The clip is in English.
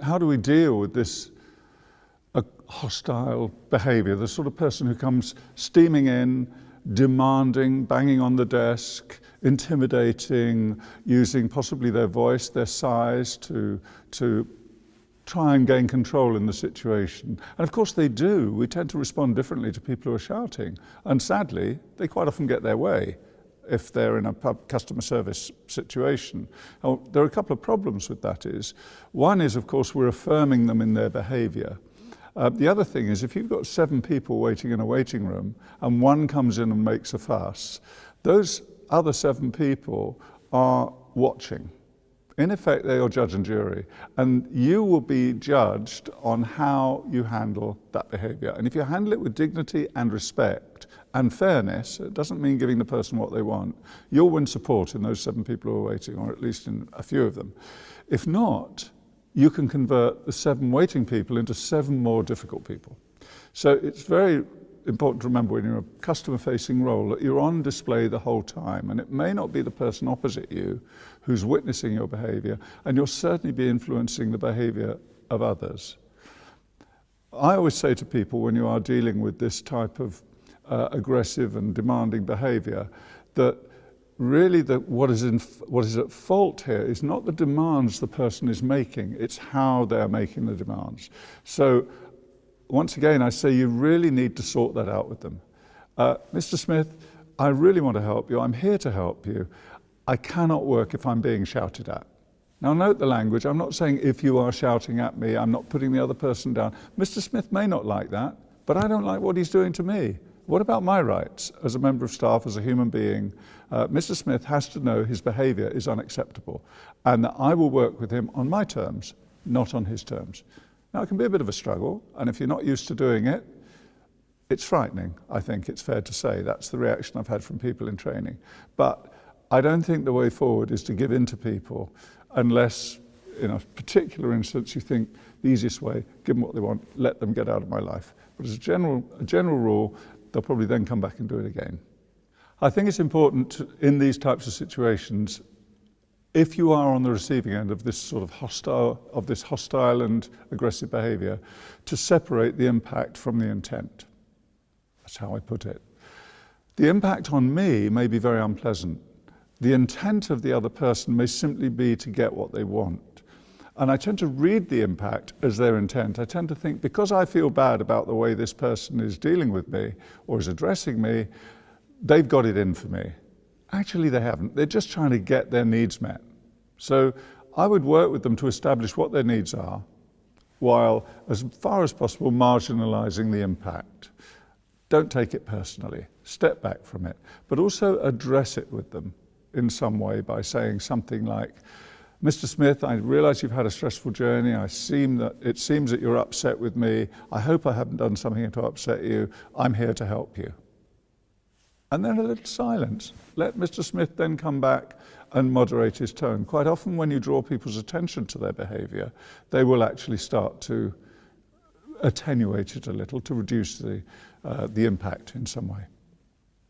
how do we deal with this hostile behaviour, the sort of person who comes steaming in, demanding, banging on the desk, intimidating, using possibly their voice, their size to try and gain control in the situation. And of course they do. We tend to respond differently to people who are shouting. And sadly, they quite often get their way if they're in a customer service situation. Now, there are a couple of problems with that. One is, of course, we're affirming them in their behaviour. The other thing is, if you've got 7 people waiting in a waiting room and one comes in and makes a fuss, those other 7 people are watching. In effect, they're your judge and jury, and you will be judged on how you handle that behaviour. And if you handle it with dignity and respect and fairness, it doesn't mean giving the person what they want, you'll win support in those 7 people who are waiting, or at least in a few of them. If not, you can convert the 7 waiting people into 7 more difficult people. So it's very important to remember when you're in a customer-facing role that you're on display the whole time, and it may not be the person opposite you who's witnessing your behaviour, and you'll certainly be influencing the behaviour of others. I always say to people when you are dealing with this type of aggressive and demanding behaviour that really what is at fault here is not the demands the person is making, it's how they're making the demands. So once again, I say you really need to sort that out with them. Mr. Smith, I really want to help you. I'm here to help you. I cannot work if I'm being shouted at. Now note the language. I'm not saying if you are shouting at me, I'm not putting the other person down. Mr. Smith may not like that, but I don't like what he's doing to me. What about my rights as a member of staff, as a human being? Mr. Smith has to know his behaviour is unacceptable and that I will work with him on my terms, not on his terms. Now, it can be a bit of a struggle, and if you're not used to doing it, it's frightening, I think it's fair to say. That's the reaction I've had from people in training. But I don't think the way forward is to give in to people unless, in a particular instance, you think the easiest way, give them what they want, let them get out of my life. But as a general rule, they'll probably then come back and do it again. I think it's important in these types of situations, if you are on the receiving end of this sort of hostile and aggressive behaviour, to separate the impact from the intent. That's how I put it. The impact on me may be very unpleasant. The intent of the other person may simply be to get what they want. And I tend to read the impact as their intent. I tend to think, because I feel bad about the way this person is dealing with me or is addressing me, they've got it in for me. Actually, they haven't. They're just trying to get their needs met. So I would work with them to establish what their needs are, while, as far as possible, marginalising the impact. Don't take it personally. Step back from it. But also address it with them in some way by saying something like, Mr. Smith, I realise you've had a stressful journey. It seems that you're upset with me. I hope I haven't done something to upset you. I'm here to help you. And then a little silence. Let Mr. Smith then come back and moderate his tone. Quite often when you draw people's attention to their behaviour, they will actually start to attenuate it a little to reduce the impact in some way.